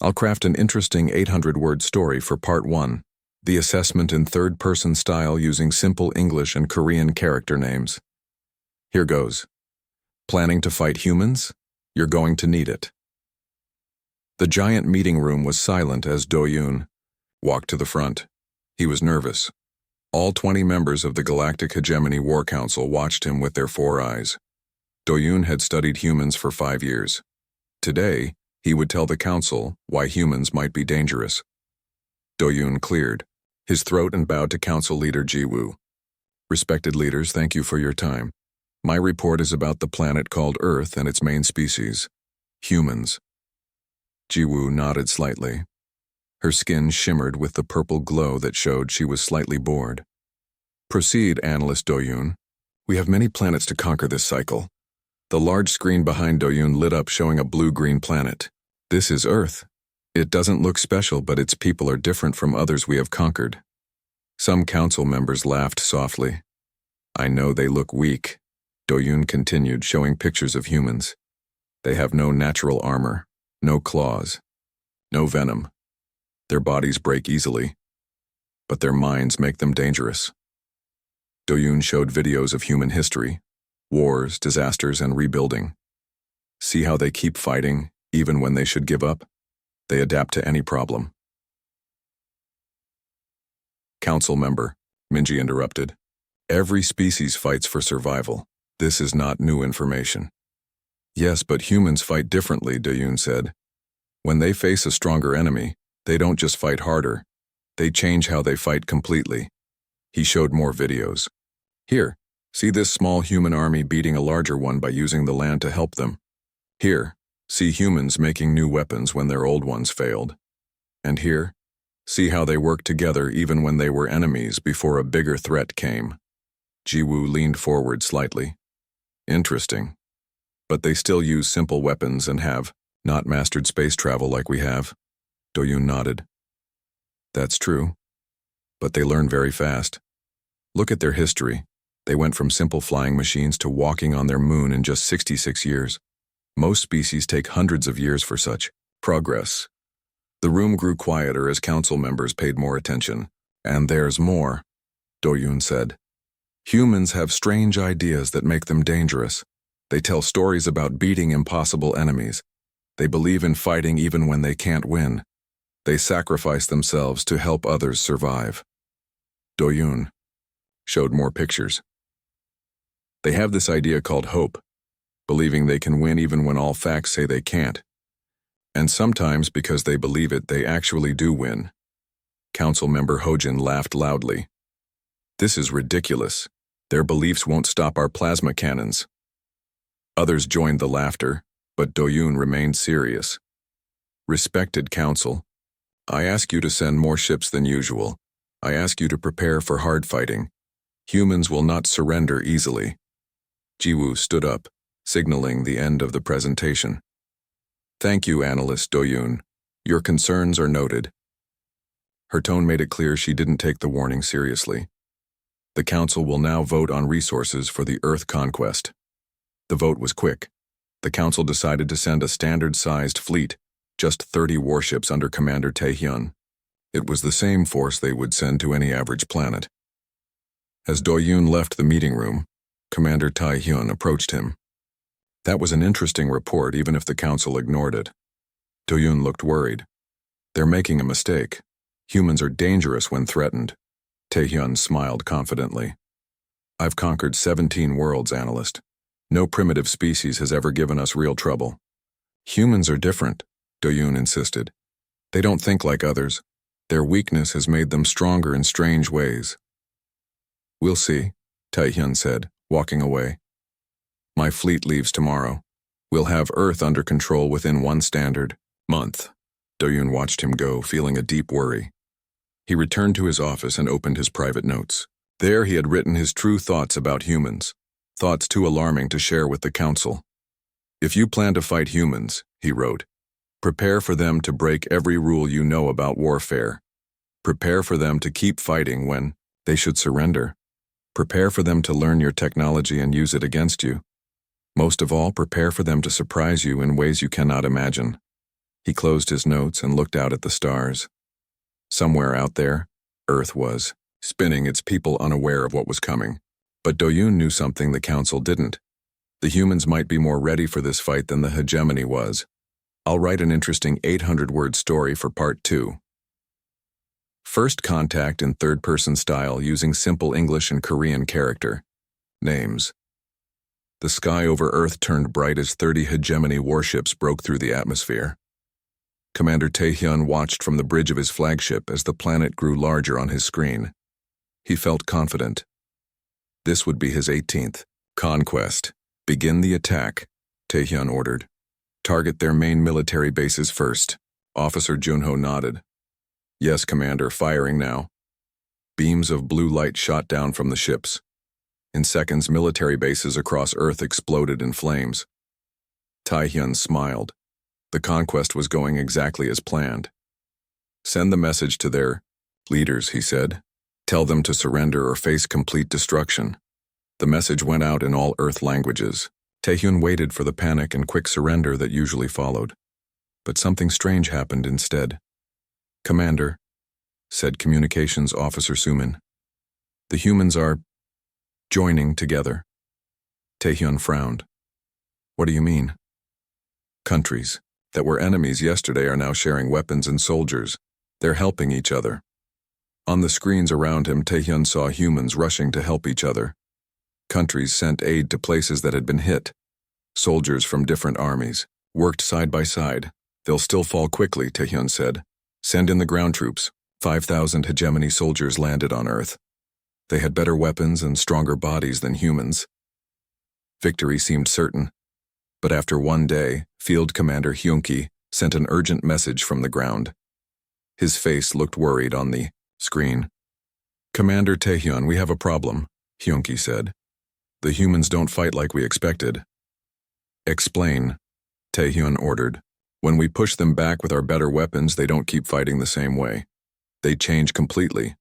I'll craft an interesting 800-word story for Part 1, the assessment in third-person style using simple English and Korean character names. Here goes. Planning to fight humans? You're going to need it. The giant meeting room was silent as Do-yoon walked to the front. He was nervous. All 20 members of the Galactic Hegemony War Council watched him with their 4 eyes. Do-yoon had studied humans for 5 years. Today, he would tell the council why humans might be dangerous. Do-yoon cleared his throat and bowed to council leader Ji-woo. Respected leaders, thank you for your time. My report is about the planet called Earth and its main species, humans. Ji-woo nodded slightly. Her skin shimmered with the purple glow that showed she was slightly bored. Proceed, Analyst Do-yoon. We have many planets to conquer this cycle. The large screen behind Do-yoon lit up showing a blue-green planet. This is Earth. It doesn't look special, but its people are different from others we have conquered. Some council members laughed softly. I know they look weak. Do-yoon continued, showing pictures of humans. They have no natural armor, no claws, no venom. Their bodies break easily, but their minds make them dangerous. Do-yoon showed videos of human history, wars, disasters, and rebuilding. See how they keep fighting, even when they should give up? They adapt to any problem. Council member, Minji interrupted. Every species fights for survival. This is not new information. Yes, but humans fight differently, Do-yoon said. When they face a stronger enemy, they don't just fight harder. They change how they fight completely. He showed more videos. Here, see this small human army beating a larger one by using the land to help them. Here, see humans making new weapons when their old ones failed. And here, see how they work together even when they were enemies before a bigger threat came. Ji-woo leaned forward slightly. Interesting. But they still use simple weapons and have not mastered space travel like we have. Do-yoon nodded. That's true. But they learn very fast. Look at their history. They went from simple flying machines to walking on their moon in just 66 years. Most species take hundreds of years for such progress. The room grew quieter as council members paid more attention. And there's more, Do-yoon said. Humans have strange ideas that make them dangerous. They tell stories about beating impossible enemies. They believe in fighting even when they can't win. They sacrifice themselves to help others survive. Do-yoon showed more pictures. They have this idea called hope, believing they can win even when all facts say they can't. And sometimes, because they believe it, they actually do win. Council member Hojin laughed loudly. This is ridiculous. Their beliefs won't stop our plasma cannons. Others joined the laughter, but Do-yoon remained serious. Respected council, I ask you to send more ships than usual. I ask you to prepare for hard fighting. Humans will not surrender easily. Ji-woo stood up, signaling the end of the presentation. Thank you, Analyst Do-yoon. Your concerns are noted. Her tone made it clear she didn't take the warning seriously. The council will now vote on resources for the Earth conquest. The vote was quick. The council decided to send a standard-sized fleet, just 30 warships under Commander Tae-hyun. It was the same force they would send to any average planet. As Do-yoon left the meeting room, Commander Tae-hyun approached him. That was an interesting report, even if the council ignored it. Do-yoon looked worried. They're making a mistake. Humans are dangerous when threatened. Tae-hyun smiled confidently. I've conquered 17 worlds, Analyst. No primitive species has ever given us real trouble. Humans are different, Do-yoon insisted. They don't think like others. Their weakness has made them stronger in strange ways. We'll see, Tae-hyun said, walking away. My fleet leaves tomorrow. We'll have Earth under control within one standard month. Do-yoon watched him go, feeling a deep worry. He returned to his office and opened his private notes. There he had written his true thoughts about humans, thoughts too alarming to share with the council. If you plan to fight humans, he wrote, prepare for them to break every rule you know about warfare. Prepare for them to keep fighting when they should surrender. Prepare for them to learn your technology and use it against you. Most of all, prepare for them to surprise you in ways you cannot imagine. He closed his notes and looked out at the stars. Somewhere out there, Earth was spinning, its people unaware of what was coming. But Doyun knew something the Council didn't. The humans might be more ready for this fight than the hegemony was. I'll write an interesting 800-word story for Part 2. First contact in third-person style using simple English and Korean character. Names. The sky over Earth turned bright as 30 hegemony warships broke through the atmosphere. Commander Taehyun watched from the bridge of his flagship as the planet grew larger on his screen. He felt confident. This would be his 18th conquest. Begin the attack, Taehyun ordered. Target their main military bases first. Officer Junho nodded. Yes, Commander, firing now. Beams of blue light shot down from the ships. In seconds, military bases across Earth exploded in flames. Taehyun smiled. The conquest was going exactly as planned. Send the message to their leaders, he said. Tell them to surrender or face complete destruction. The message went out in all Earth languages. Taehyun waited for the panic and quick surrender that usually followed. But something strange happened instead. Commander, said Communications Officer Sumin, the humans are joining together. Taehyun frowned. What do you mean? Countries that were enemies yesterday are now sharing weapons and soldiers. They're helping each other. On the screens around him, Taehyun saw humans rushing to help each other. Countries sent aid to places that had been hit. Soldiers from different armies worked side by side. They'll still fall quickly, Taehyun said. Send in the ground troops. 5,000 hegemony soldiers landed on Earth. They had better weapons and stronger bodies than humans. Victory seemed certain. But after one day, Field Commander Hyunki sent an urgent message from the ground. His face looked worried on the screen. Commander Taehyun, we have a problem, Hyunki said. The humans don't fight like we expected. Explain, Taehyun ordered. When we push them back with our better weapons, they don't keep fighting the same way. They change completely.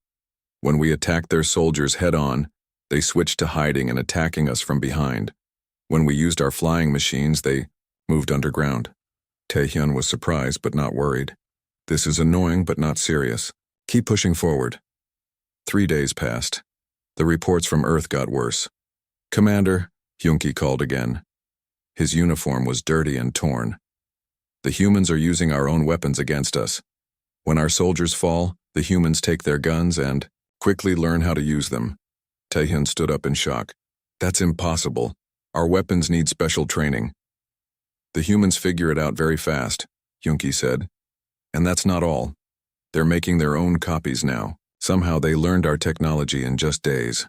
When we attack their soldiers head-on, they switch to hiding and attacking us from behind. When we used our flying machines, they moved underground. Taehyun was surprised but not worried. This is annoying but not serious. Keep pushing forward. 3 days passed. The reports from Earth got worse. Commander, Hyunki called again. His uniform was dirty and torn. The humans are using our own weapons against us. When our soldiers fall, the humans take their guns and quickly learn how to use them. Taehyun stood up in shock. That's impossible. Our weapons need special training. The humans figure it out very fast, Hyunki said. And that's not all. They're making their own copies now. Somehow they learned our technology in just days.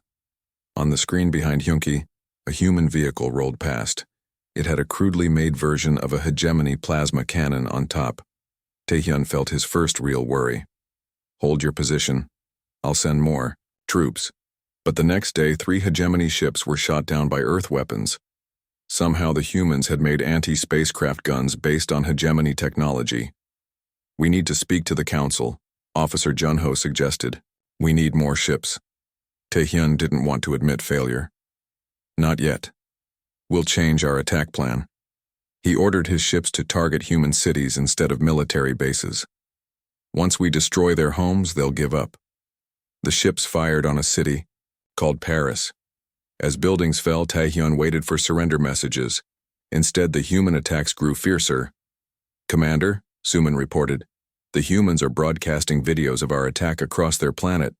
On the screen behind Hyunki, a human vehicle rolled past. It had a crudely made version of a hegemony plasma cannon on top. Taehyun felt his first real worry. Hold your position. I'll send more troops. But the next day, 3 hegemony ships were shot down by Earth weapons. Somehow the humans had made anti-spacecraft guns based on hegemony technology. We need to speak to the Council, Officer Junho suggested. We need more ships. Taehyun didn't want to admit failure. Not yet. We'll change our attack plan. He ordered his ships to target human cities instead of military bases. Once we destroy their homes, they'll give up. The ships fired on a city called Paris. As buildings fell, Taehyun waited for surrender messages. Instead, the human attacks grew fiercer. Commander, Suman reported, the humans are broadcasting videos of our attack across their planet.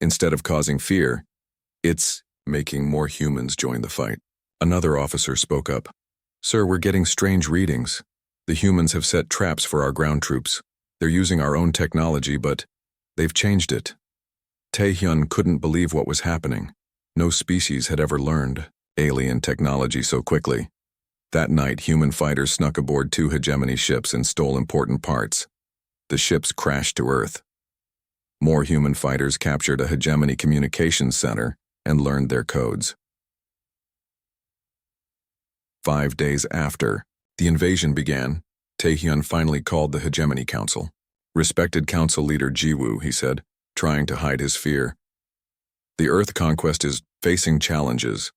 Instead of causing fear, it's making more humans join the fight. Another officer spoke up. Sir, we're getting strange readings. The humans have set traps for our ground troops. They're using our own technology, but they've changed it. Taehyun couldn't believe what was happening. No species had ever learned alien technology so quickly. That night, human fighters snuck aboard 2 hegemony ships and stole important parts. The ships crashed to Earth. More human fighters captured a hegemony communications center and learned their codes. 5 days after the invasion began, Taehyun finally called the Hegemony Council. Respected Council Leader Jiwoo, he said, trying to hide his fear. The Earth conquest is facing challenges.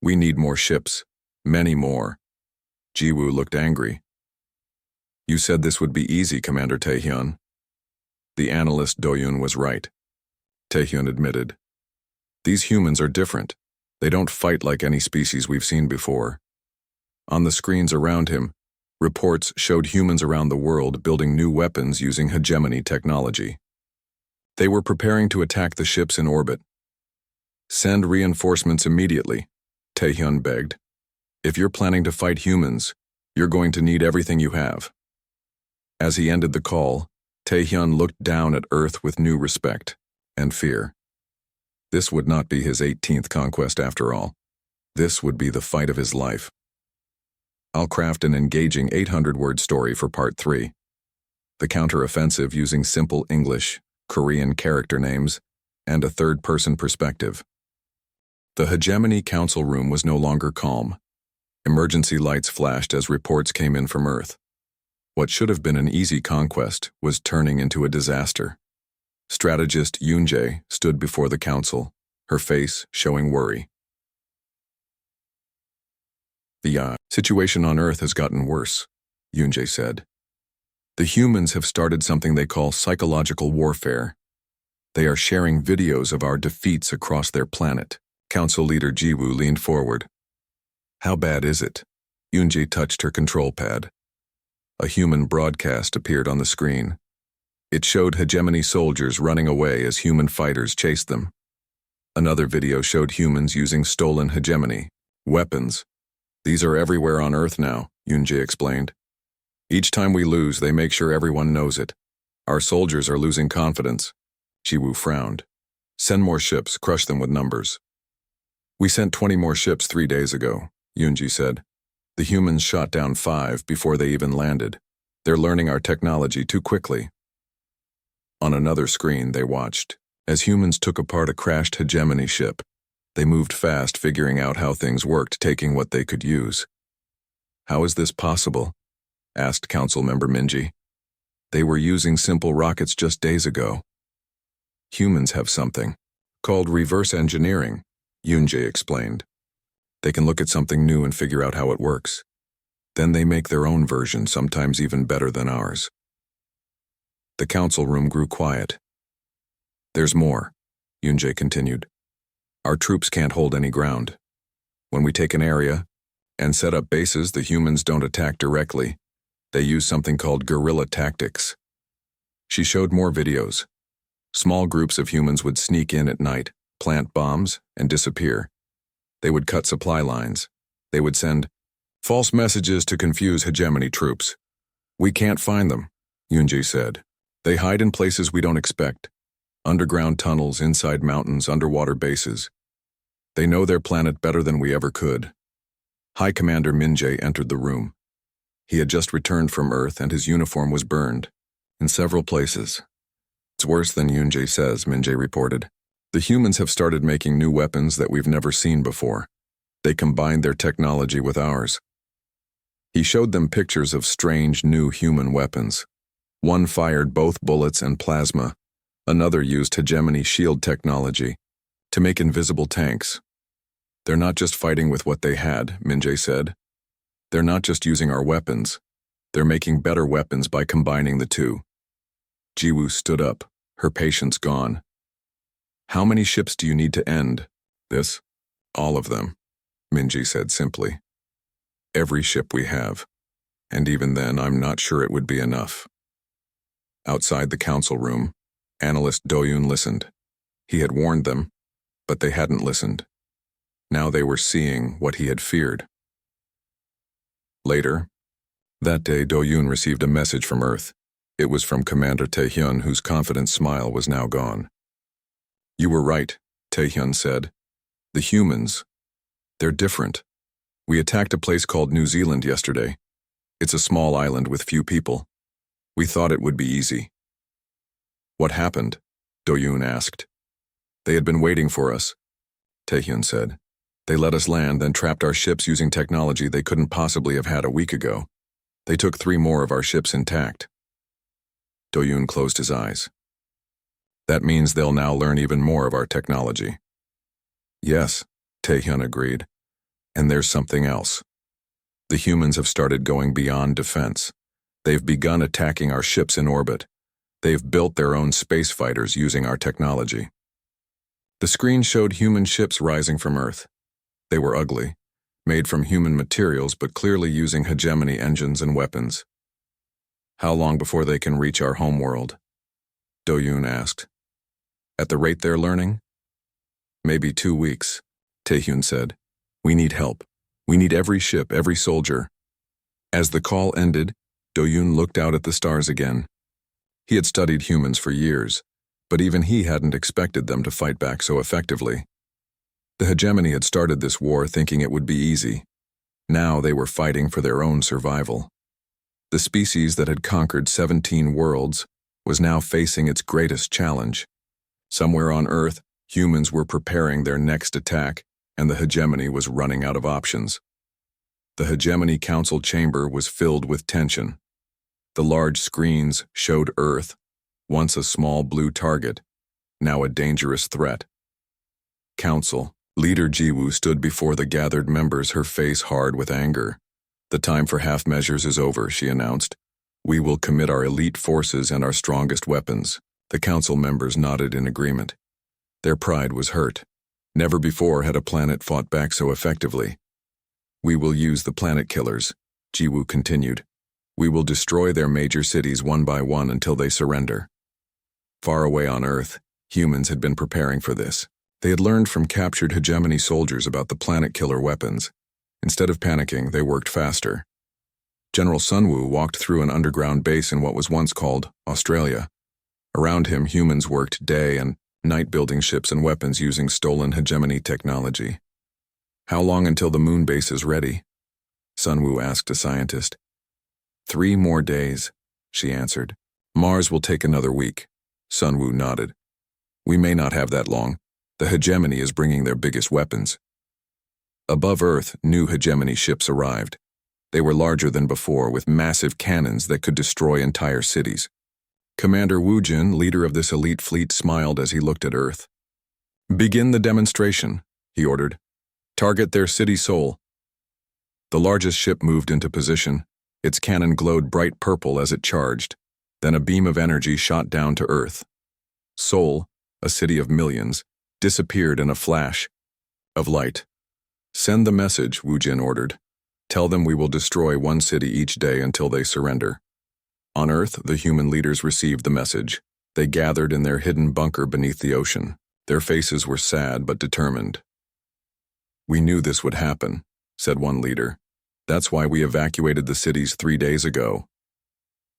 We need more ships, many more. Jiwoo looked angry. You said this would be easy, Commander Taehyun. The analyst Do-yoon was right. Taehyun admitted. These humans are different. They don't fight like any species we've seen before. On the screens around him, reports showed humans around the world building new weapons using hegemony technology. They were preparing to attack the ships in orbit. Send reinforcements immediately, Taehyun begged. If you're planning to fight humans, you're going to need everything you have. As he ended the call, Taehyun looked down at Earth with new respect and fear. This would not be his 18th conquest after all. This would be the fight of his life. I'll craft an engaging 800-word story for Part 3. The counter-offensive using simple English, Korean character names, and a third-person perspective. The Hegemony Council room was no longer calm. Emergency lights flashed as reports came in from Earth. What should have been an easy conquest was turning into a disaster. Strategist Yoon-jae stood before the council, her face showing worry. The situation on Earth has gotten worse, Yoon-jae said. The humans have started something they call psychological warfare. They are sharing videos of our defeats across their planet. Council leader Ji-woo leaned forward. How bad is it? Yoon-jae touched her control pad. A human broadcast appeared on the screen. It showed hegemony soldiers running away as human fighters chased them. Another video showed humans using stolen hegemony weapons. These are everywhere on Earth now, Yoon-jae explained. Each time we lose, they make sure everyone knows it. Our soldiers are losing confidence. Ji-woo frowned. Send more ships, crush them with numbers. We sent 20 more ships 3 days ago, Yoon-jae said. The humans shot down 5 before they even landed. They're learning our technology too quickly. On another screen, they watched as humans took apart a crashed hegemony ship. They moved fast, figuring out how things worked, taking what they could use. How is this possible? Asked Council Member Minji. They were using simple rockets just days ago. Humans have something called reverse engineering, Yoon-jae explained. They can look at something new and figure out how it works. Then they make their own version, sometimes even better than ours. The council room grew quiet. There's more, Yoon-jae continued. Our troops can't hold any ground. When we take an area and set up bases, the humans don't attack directly. They use something called guerrilla tactics. She showed more videos. Small groups of humans would sneak in at night, plant bombs, and disappear. They would cut supply lines. They would send false messages to confuse hegemony troops. We can't find them, Yoon-jae said. They hide in places we don't expect. Underground tunnels, inside mountains, underwater bases. They know their planet better than we ever could. High Commander Min-jae entered the room. He had just returned from Earth and his uniform was burned in several places. It's worse than Yoon-jae says, Min-jae reported. The humans have started making new weapons that we've never seen before. They combined their technology with ours. He showed them pictures of strange new human weapons. One fired both bullets and plasma. Another used hegemony shield technology to make invisible tanks. They're not just fighting with what they had, Min-jae said. They're not just using our weapons. They're making better weapons by combining the two. Ji-woo stood up, her patience gone. How many ships do you need to end this? All of them, Min-jae said simply. Every ship we have. And even then, I'm not sure it would be enough. Outside the council room, analyst Do-yoon listened. He had warned them, but they hadn't listened. Now they were seeing what he had feared. Later, that day Do-yoon received a message from Earth. It was from Commander Taehyun, whose confident smile was now gone. You were right, Taehyun said. The humans, they're different. We attacked a place called New Zealand yesterday. It's a small island with few people. We thought it would be easy. What happened? Do-yoon asked. They had been waiting for us, Taehyun said. They let us land, then trapped our ships using technology they couldn't possibly have had a week ago. They took 3 more of our ships intact. Do-yoon closed his eyes. That means they'll now learn even more of our technology. Yes, Taehyun agreed. And there's something else. The humans have started going beyond defense. They've begun attacking our ships in orbit. They've built their own space fighters using our technology. The screen showed human ships rising from Earth. They were ugly, made from human materials but clearly using hegemony engines and weapons. How long before they can reach our homeworld? Do-yoon asked. At the rate they're learning? Maybe 2 weeks, Tae-hyun said. We need help. We need every ship, every soldier. As the call ended, Do-yoon looked out at the stars again. He had studied humans for years, but even he hadn't expected them to fight back so effectively. The hegemony had started this war thinking it would be easy. Now they were fighting for their own survival. The species that had conquered 17 worlds was now facing its greatest challenge. Somewhere on Earth, humans were preparing their next attack, and the hegemony was running out of options. The hegemony council chamber was filled with tension. The large screens showed Earth, once a small blue target, now a dangerous threat. Council leader Jiwoo stood before the gathered members, her face hard with anger. The time for half measures is over, she announced. We will commit our elite forces and our strongest weapons. The council members nodded in agreement. Their pride was hurt. Never before had a planet fought back so effectively. We will use the planet killers, Jiwoo continued. We will destroy their major cities one by one until they surrender. Far away on Earth, humans had been preparing for this. They had learned from captured hegemony soldiers about the planet killer weapons. Instead of panicking, they worked faster. General Sunwoo walked through an underground base in what was once called Australia. Around him, humans worked day and night building ships and weapons using stolen hegemony technology. How long until the moon base is ready? Sunwoo asked a scientist. 3 more days, she answered. Mars will take another week. Sunwoo nodded. We may not have that long. The hegemony is bringing their biggest weapons. Above Earth, new hegemony ships arrived. They were larger than before, with massive cannons that could destroy entire cities. Commander Woojin, leader of this elite fleet, smiled as he looked at Earth. Begin the demonstration, he ordered. Target their city Seoul. The largest ship moved into position. Its cannon glowed bright purple as it charged. Then a beam of energy shot down to Earth. Seoul, a city of millions, disappeared in a flash of light. Send the message, Woojin ordered. Tell them we will destroy one city each day until they surrender. On Earth, the human leaders received the message. They gathered in their hidden bunker beneath the ocean. Their faces were sad but determined. We knew this would happen, said one leader. That's why we evacuated the cities 3 days ago.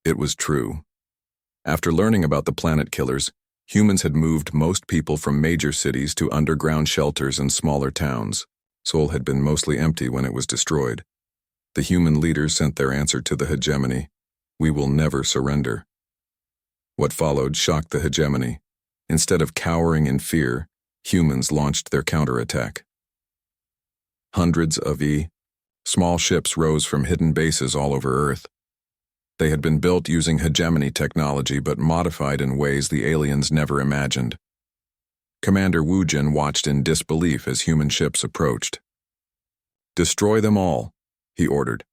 It was true. After learning about the planet killers, humans had moved most people from major cities to underground shelters and smaller towns. Seoul had been mostly empty when it was destroyed. The human leaders sent their answer to the hegemony. We will never surrender. What followed shocked the hegemony. Instead of cowering in fear, humans launched their counterattack. Hundreds of small ships rose from hidden bases all over Earth. They had been built using hegemony technology but modified in ways the aliens never imagined. Commander Woojin watched in disbelief as human ships approached. Destroy them all, he ordered.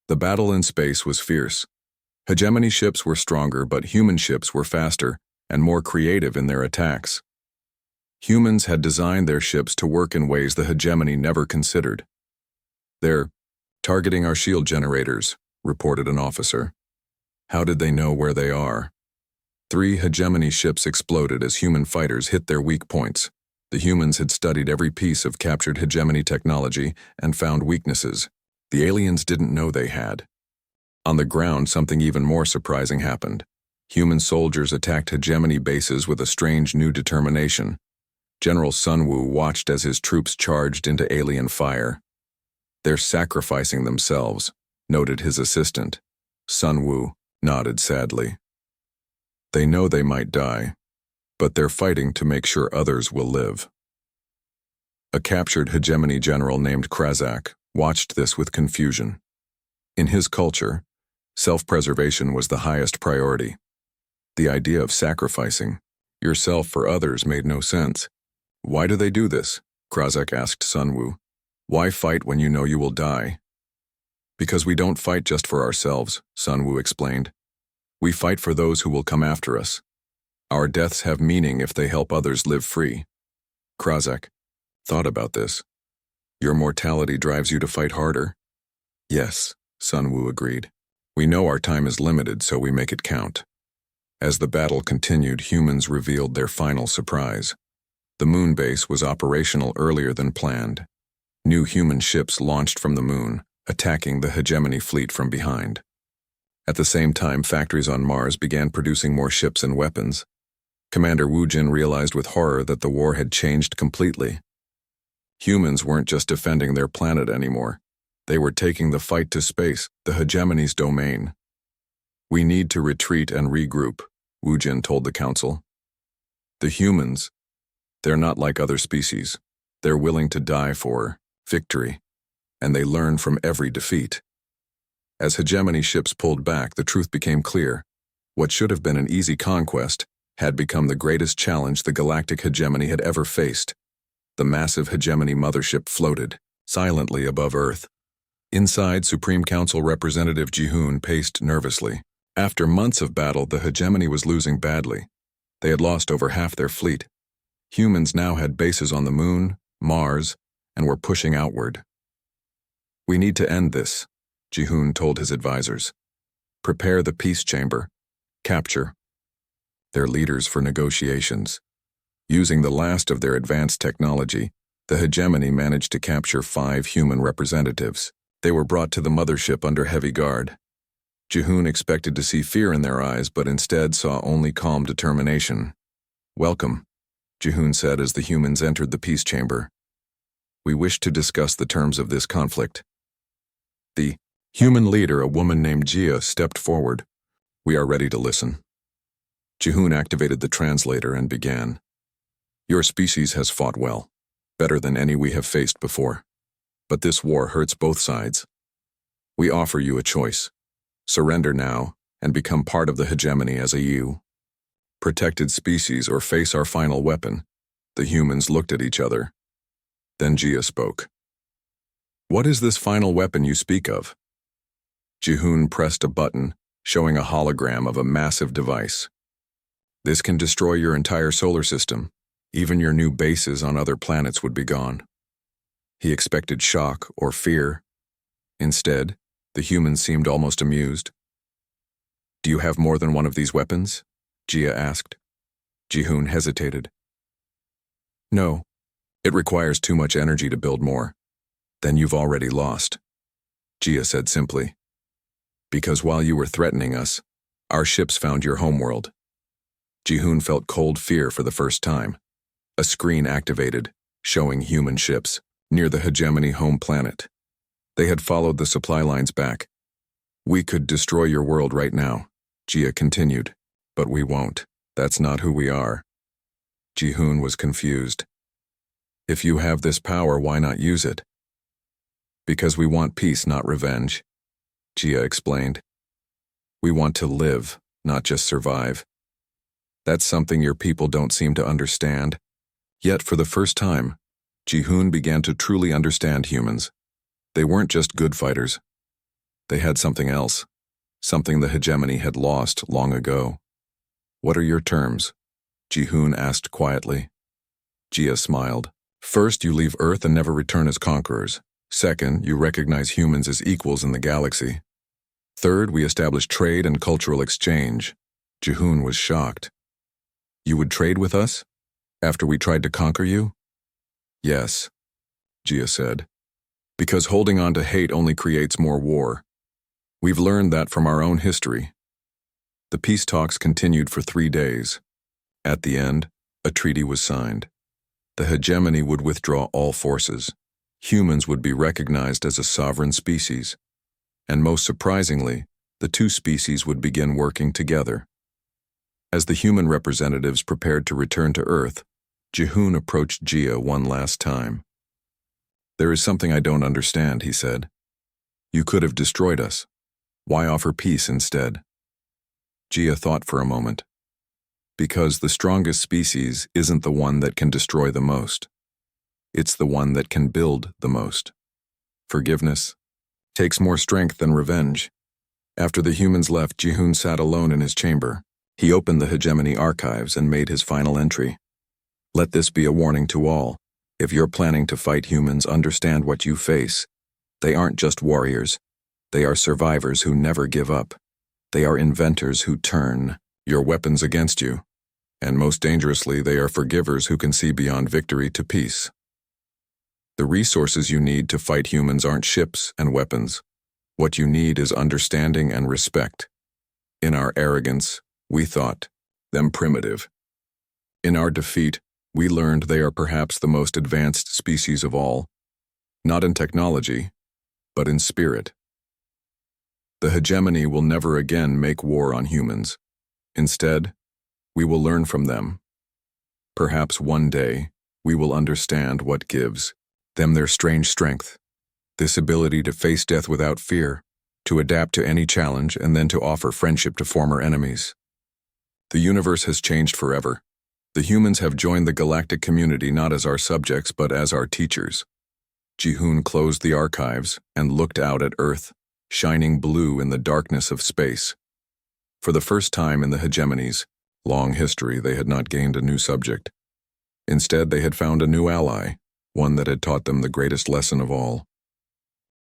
The battle in space was fierce. Hegemony ships were stronger, but human ships were faster and more creative in their attacks. Humans had designed their ships to work in ways the hegemony never considered. They're targeting our shield generators, reported an officer. How did they know where they are? 3 hegemony ships exploded as human fighters hit their weak points. The humans had studied every piece of captured hegemony technology and found weaknesses. The aliens didn't know they had. On the ground, something even more surprising happened. Human soldiers attacked hegemony bases with a strange new determination. General Sunwoo watched as his troops charged into alien fire. They're sacrificing themselves, noted his assistant. Sunwoo nodded sadly. They know they might die, but they're fighting to make sure others will live. A captured hegemony general named Krazak watched this with confusion. In his culture, self-preservation was the highest priority. The idea of sacrificing yourself for others made no sense. Why do they do this? Krazak asked Sunwoo. Why fight when you know you will die? Because we don't fight just for ourselves, Sun Wu explained. We fight for those who will come after us. Our deaths have meaning if they help others live free. Krazak thought about this. Your mortality drives you to fight harder? Yes, Sun Wu agreed. We know our time is limited, so we make it count. As the battle continued, humans revealed their final surprise. The moon base was operational earlier than planned. New human ships launched from the moon, attacking the hegemony fleet from behind. At the same time, factories on Mars began producing more ships and weapons. Commander Wu Jin realized with horror that the war had changed completely. Humans weren't just defending their planet anymore. They were taking the fight to space, the hegemony's domain. We need to retreat and regroup, Wu Jin told the council. The humans, they're not like other species. They're willing to die for victory, and they learn from every defeat. As hegemony ships pulled back, the truth became clear. What should have been an easy conquest had become the greatest challenge the galactic hegemony had ever faced. The massive hegemony mothership floated, silently above Earth. Inside, Supreme Council Representative Ji-hoon paced nervously. After months of battle, the hegemony was losing badly. They had lost over half their fleet. Humans now had bases on the moon, Mars, and were pushing outward. We need to end this, Ji-hoon told his advisors. Prepare the peace chamber. Capture their leaders for negotiations. Using the last of their advanced technology, the hegemony managed to capture 5 human representatives. They were brought to the mothership under heavy guard. Ji-hoon expected to see fear in their eyes, but instead saw only calm determination. Welcome, Ji-hoon said as the humans entered the peace chamber. We wish to discuss the terms of this conflict. The human leader, a woman named Jia, stepped forward. We are ready to listen. Ji-hoon activated the translator and began. Your species has fought well, better than any we have faced before. But this war hurts both sides. We offer you a choice. Surrender now and become part of the hegemony as a protected species or face our final weapon. The humans looked at each other. Then Jia spoke. What is this final weapon you speak of? Ji-hoon pressed a button, showing a hologram of a massive device. This can destroy your entire solar system. Even your new bases on other planets would be gone. He expected shock or fear. Instead, the humans seemed almost amused. Do you have more than one of these weapons? Jia asked. Ji-hoon hesitated. No. It requires too much energy to build more. Then you've already lost, Jia said simply. Because while you were threatening us, our ships found your homeworld. Ji-hoon felt cold fear for the first time. A screen activated, showing human ships near the hegemony home planet. They had followed the supply lines back. We could destroy your world right now, Jia continued. But we won't. That's not who we are. Ji-hoon was confused. If you have this power, why not use it? Because we want peace, not revenge, Jia explained. We want to live, not just survive. That's something your people don't seem to understand. Yet for the first time, Ji-hoon began to truly understand humans. They weren't just good fighters. They had something else, something the hegemony had lost long ago. What are your terms? Ji-hoon asked quietly. Jia smiled. First, you leave Earth and never return as conquerors. Second, you recognize humans as equals in the galaxy. Third, we establish trade and cultural exchange. Ji-hoon was shocked. You would trade with us? After we tried to conquer you? Yes, Jia said. Because holding on to hate only creates more war. We've learned that from our own history. The peace talks continued for 3 days. At the end, a treaty was signed. The hegemony would withdraw all forces. Humans would be recognized as a sovereign species. And most surprisingly, the two species would begin working together. As the human representatives prepared to return to Earth, Ji-hoon approached Jia one last time. There is something I don't understand, he said. You could have destroyed us. Why offer peace instead? Jia thought for a moment. Because the strongest species isn't the one that can destroy the most. It's the one that can build the most. Forgiveness, takes more strength than revenge. After the humans left, Ji-hoon sat alone in his chamber. He opened the hegemony archives and made his final entry. Let this be a warning to all. If you're planning to fight humans, understand what you face. They aren't just warriors. They are survivors who never give up. They are inventors who turn your weapons against you. And most dangerously, they are forgivers who can see beyond victory to peace. The resources you need to fight humans aren't ships and weapons. What you need is understanding and respect. In our arrogance, we thought them primitive. In our defeat, we learned they are perhaps the most advanced species of all, not in technology, but in spirit. The hegemony will never again make war on humans. Instead, we will learn from them. Perhaps one day, we will understand what gives them their strange strength, this ability to face death without fear, to adapt to any challenge, and then to offer friendship to former enemies. The universe has changed forever. The humans have joined the galactic community not as our subjects but as our teachers. Ji-hoon closed the archives and looked out at Earth, shining blue in the darkness of space. For the first time in the hegemony's long history, they had not gained a new subject. Instead, they had found a new ally, one that had taught them the greatest lesson of all.